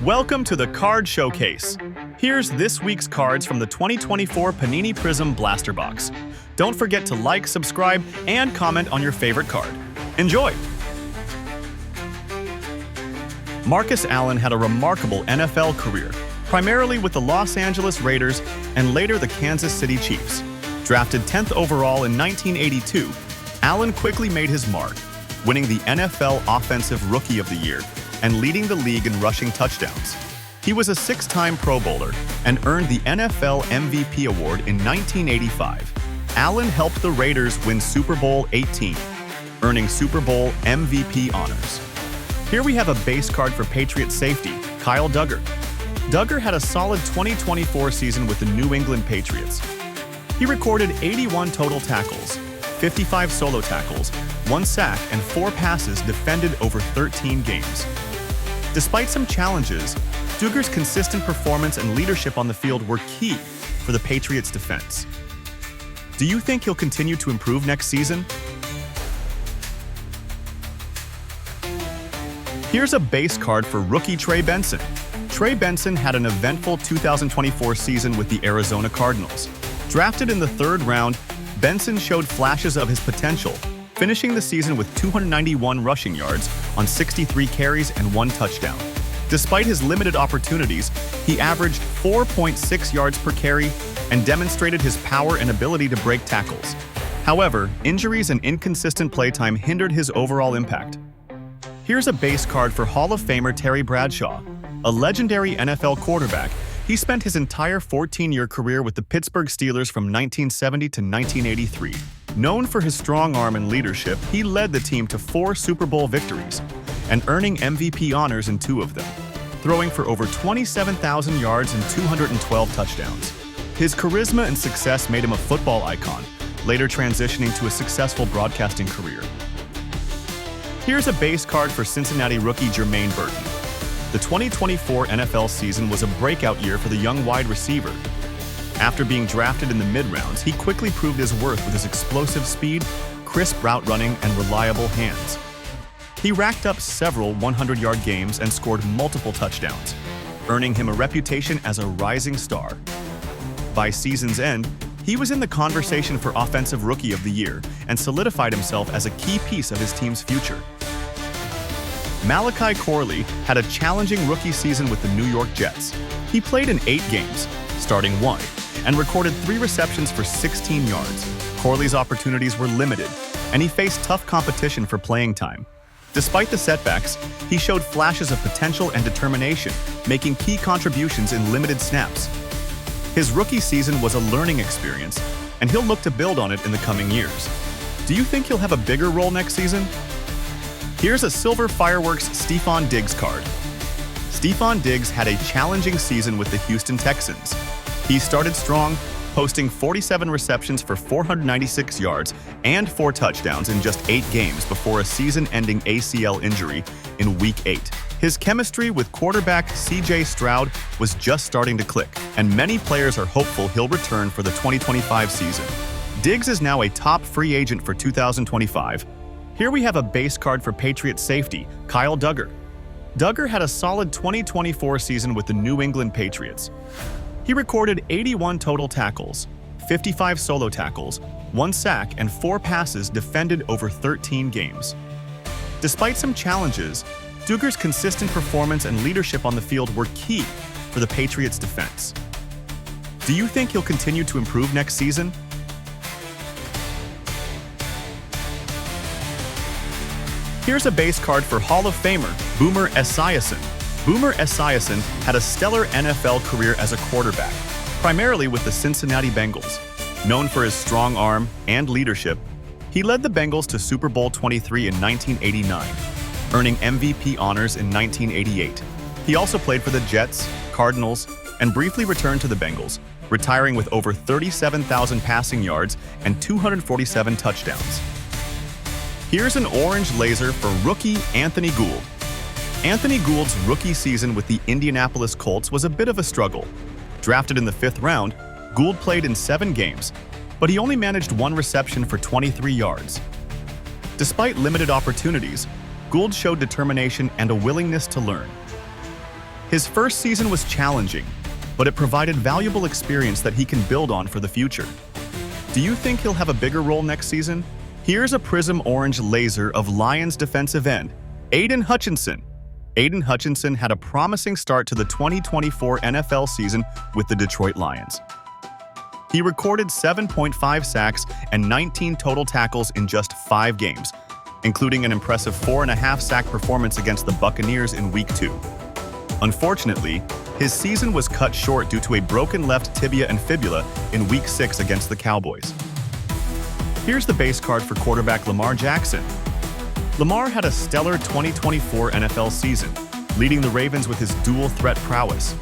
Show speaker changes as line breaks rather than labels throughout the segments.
Welcome to the Card Showcase. Here's this week's cards from the 2024 Panini Prizm Blaster Box. Don't forget to like, subscribe, and comment on your favorite card. Enjoy! Marcus Allen had a remarkable NFL career, primarily with the Los Angeles Raiders and later the Kansas City Chiefs. Drafted 10th overall in 1982, Allen quickly made his mark, winning the NFL Offensive Rookie of the Year and leading the league in rushing touchdowns. He was a six-time Pro Bowler and earned the NFL MVP award in 1985. Allen helped the Raiders win Super Bowl 18, earning Super Bowl MVP honors. Here we have a base card for Patriots safety, Kyle Dugger. Dugger had a solid 2024 season with the New England Patriots. He recorded 81 total tackles, 55 solo tackles, 1 sack, and 4 passes defended over 13 games. Despite some challenges, Dugger's consistent performance and leadership on the field were key for the Patriots' defense. Do you think he'll continue to improve next season? Here's a base card for rookie Trey Benson. Trey Benson had an eventful 2024 season with the Arizona Cardinals. Drafted in the 3rd round, Benson showed flashes of his potential, finishing the season with 291 rushing yards on 63 carries and 1 touchdown. Despite his limited opportunities, he averaged 4.6 yards per carry and demonstrated his power and ability to break tackles. However, injuries and inconsistent playtime hindered his overall impact. Here's a base card for Hall of Famer Terry Bradshaw. A legendary NFL quarterback, he spent his entire 14-year career with the Pittsburgh Steelers from 1970 to 1983. Known for his strong arm and leadership, he led the team to 4 Super Bowl victories and earning MVP honors in 2 of them, throwing for over 27,000 yards and 212 touchdowns. His charisma and success made him a football icon, later transitioning to a successful broadcasting career. Here's a base card for Cincinnati rookie Jermaine Burton. The 2024 NFL season was a breakout year for the young wide receiver. After being drafted in the mid-rounds, he quickly proved his worth with his explosive speed, crisp route running, and reliable hands. He racked up several 100-yard games and scored multiple touchdowns, earning him a reputation as a rising star. By season's end, he was in the conversation for Offensive Rookie of the Year and solidified himself as a key piece of his team's future. Malachi Corley had a challenging rookie season with the New York Jets. He played in 8 games, starting 1, and recorded 3 receptions for 16 yards. Corley's opportunities were limited, and he faced tough competition for playing time. Despite the setbacks, he showed flashes of potential and determination, making key contributions in limited snaps. His rookie season was a learning experience, and he'll look to build on it in the coming years. Do you think he'll have a bigger role next season? Here's a Silver Fireworks Stefon Diggs card. Stefon Diggs had a challenging season with the Houston Texans. He started strong, posting 47 receptions for 496 yards and 4 touchdowns in just 8 games before a season-ending ACL injury in Week 8. His chemistry with quarterback C.J. Stroud was just starting to click, and many players are hopeful he'll return for the 2025 season. Diggs is now a top free agent for 2025. Here we have a base card for Patriots safety, Kyle Dugger. Dugger had a solid 2024 season with the New England Patriots. He recorded 81 total tackles, 55 solo tackles, 1 sack, and 4 passes defended over 13 games. Despite some challenges, Dugger's consistent performance and leadership on the field were key for the Patriots' defense. Do you think he'll continue to improve next season? Here's a base card for Hall of Famer Boomer Esiason. Boomer Esiason had a stellar NFL career as a quarterback, primarily with the Cincinnati Bengals. Known for his strong arm and leadership, he led the Bengals to Super Bowl 23 in 1989, earning MVP honors in 1988. He also played for the Jets, Cardinals, and briefly returned to the Bengals, retiring with over 37,000 passing yards and 247 touchdowns. Here's an orange laser for rookie Anthony Gould. Anthony Gould's rookie season with the Indianapolis Colts was a bit of a struggle. Drafted in the 5th round, Gould played in 7 games, but he only managed 1 reception for 23 yards. Despite limited opportunities, Gould showed determination and a willingness to learn. His first season was challenging, but it provided valuable experience that he can build on for the future. Do you think he'll have a bigger role next season? Here's a Prizm Orange Laser of Lions defensive end, Aidan Hutchinson. Aidan Hutchinson had a promising start to the 2024 NFL season with the Detroit Lions. He recorded 7.5 sacks and 19 total tackles in just 5 games, including an impressive 4.5 sack performance against the Buccaneers in Week 2. Unfortunately, his season was cut short due to a broken left tibia and fibula in Week 6 against the Cowboys. Here's the base card for quarterback Lamar Jackson. Lamar had a stellar 2024 NFL season, leading the Ravens with his dual-threat prowess.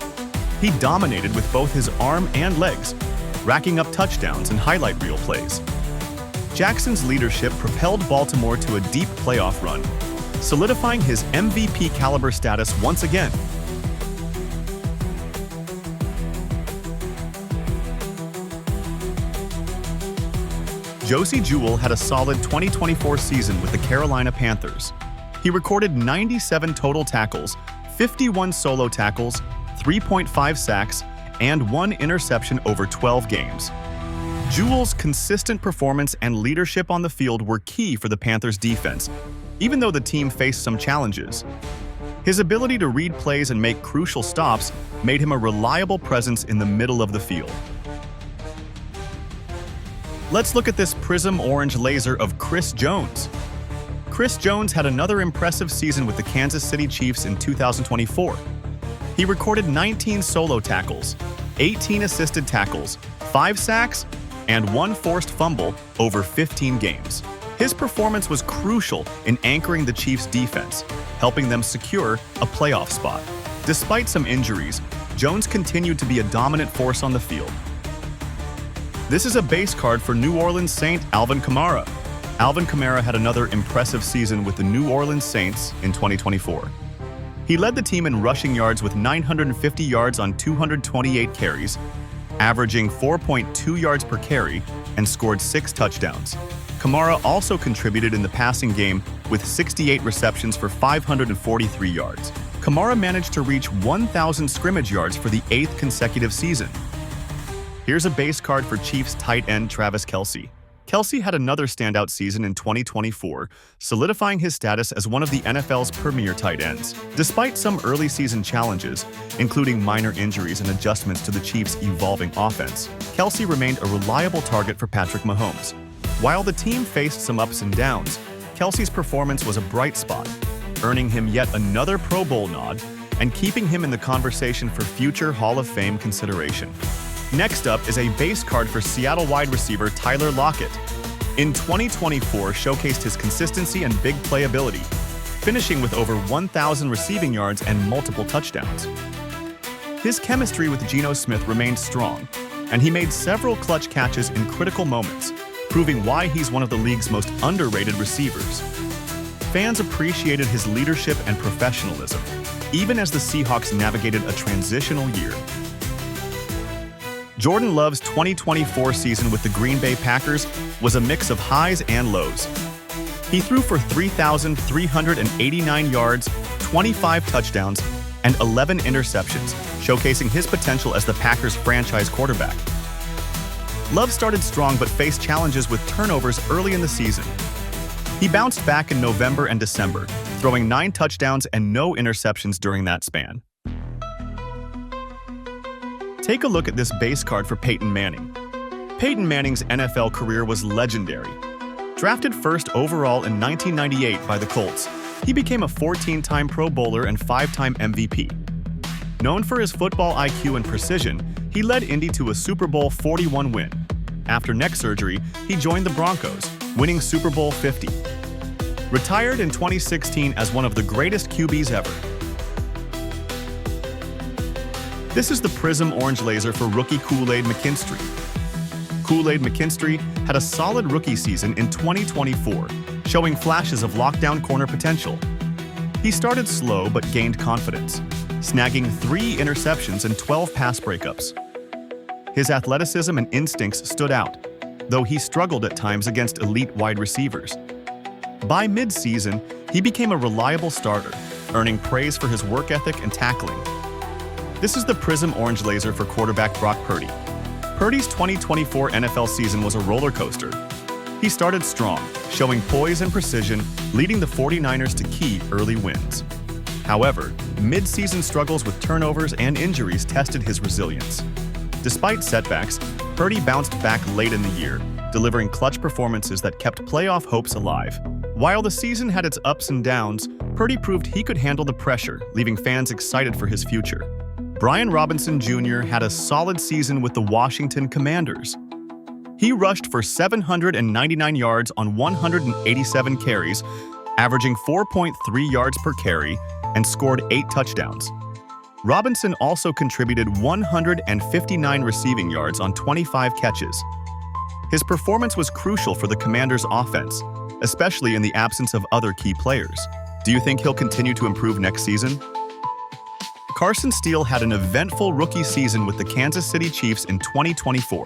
He dominated with both his arm and legs, racking up touchdowns and highlight reel plays. Jackson's leadership propelled Baltimore to a deep playoff run, solidifying his MVP caliber status once again. Jewell had a solid 2024 season with the Carolina Panthers. He recorded 97 total tackles, 51 solo tackles, 3.5 sacks, and 1 interception over 12 games. Jewell's consistent performance and leadership on the field were key for the Panthers' defense, even though the team faced some challenges. His ability to read plays and make crucial stops made him a reliable presence in the middle of the field. Let's look at this Prizm Orange Laser of Chris Jones. Chris Jones had another impressive season with the Kansas City Chiefs in 2024. He recorded 19 solo tackles, 18 assisted tackles, 5 sacks, and 1 forced fumble over 15 games. His performance was crucial in anchoring the Chiefs' defense, helping them secure a playoff spot. Despite some injuries, Jones continued to be a dominant force on the field. This is a base card for New Orleans Saint Alvin Kamara. Alvin Kamara had another impressive season with the New Orleans Saints in 2024. He led the team in rushing yards with 950 yards on 228 carries, averaging 4.2 yards per carry, and scored 6 touchdowns. Kamara also contributed in the passing game with 68 receptions for 543 yards. Kamara managed to reach 1,000 scrimmage yards for the 8th consecutive season. Here's a base card for Chiefs tight end Travis Kelce. Kelce had another standout season in 2024, solidifying his status as one of the NFL's premier tight ends. Despite some early season challenges, including minor injuries and adjustments to the Chiefs' evolving offense, Kelce remained a reliable target for Patrick Mahomes. While the team faced some ups and downs, Kelce's performance was a bright spot, earning him yet another Pro Bowl nod and keeping him in the conversation for future Hall of Fame consideration. Next up is a base card for Seattle wide receiver Tyler Lockett. In 2024, showcased his consistency and big playability, finishing with over 1,000 receiving yards and multiple touchdowns. His chemistry with Geno Smith remained strong, and he made several clutch catches in critical moments, proving why he's one of the league's most underrated receivers. Fans appreciated his leadership and professionalism, even as the Seahawks navigated a transitional year. Jordan Love's 2024 season with the Green Bay Packers was a mix of highs and lows. He threw for 3,389 yards, 25 touchdowns, and 11 interceptions, showcasing his potential as the Packers' franchise quarterback. Love started strong but faced challenges with turnovers early in the season. He bounced back in November and December, throwing 9 touchdowns and no interceptions during that span. Take a look at this base card for Peyton Manning. Peyton Manning's NFL career was legendary. Drafted first overall in 1998 by the Colts, he became a 14-time Pro Bowler and 5-time MVP. Known for his football IQ and precision, he led Indy to a Super Bowl 41 win. After neck surgery, he joined the Broncos, winning Super Bowl 50. Retired in 2016 as one of the greatest QBs ever. This is the Prizm Orange Laser for rookie Koo-Aid McKinstry. Koo-Aid McKinstry had a solid rookie season in 2024, showing flashes of lockdown corner potential. He started slow but gained confidence, snagging 3 interceptions and 12 pass breakups. His athleticism and instincts stood out, though he struggled at times against elite wide receivers. By mid-season, he became a reliable starter, earning praise for his work ethic and tackling. This is the Prizm Orange Laser for quarterback Brock Purdy. Purdy's 2024 NFL season was a roller coaster. He started strong, showing poise and precision, leading the 49ers to key early wins. However, mid-season struggles with turnovers and injuries tested his resilience. Despite setbacks, Purdy bounced back late in the year, delivering clutch performances that kept playoff hopes alive. While the season had its ups and downs, Purdy proved he could handle the pressure, leaving fans excited for his future. Brian Robinson Jr. had a solid season with the Washington Commanders. He rushed for 799 yards on 187 carries, averaging 4.3 yards per carry, and scored 8 touchdowns. Robinson also contributed 159 receiving yards on 25 catches. His performance was crucial for the Commanders' offense, especially in the absence of other key players. Do you think he'll continue to improve next season? Steele had an eventful rookie season with the Kansas City Chiefs in 2024.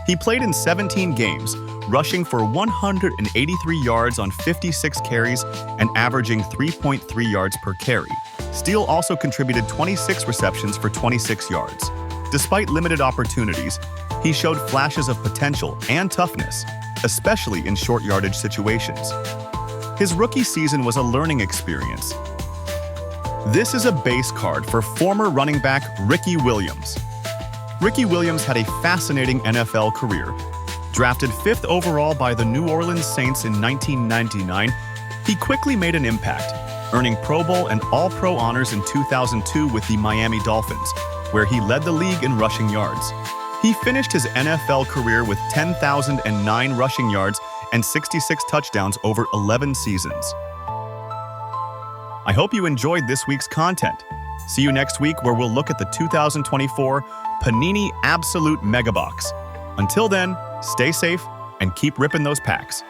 He played in 17 games, rushing for 183 yards on 56 carries and averaging 3.3 yards per carry. Steele also contributed 26 receptions for 26 yards. Despite limited opportunities, he showed flashes of potential and toughness, especially in short yardage situations. His rookie season was a learning experience. This is a base card for former running back Ricky Williams. Ricky Williams had a fascinating NFL career. Drafted 5th overall by the New Orleans Saints in 1999, he quickly made an impact, earning Pro Bowl and All-Pro honors in 2002 with the Miami Dolphins, where he led the league in rushing yards. He finished his NFL career with 10,009 rushing yards and 66 touchdowns over 11 seasons. I hope you enjoyed this week's content. See you next week where we'll look at the 2024 Panini Absolute Mega Box. Until then, stay safe and keep ripping those packs.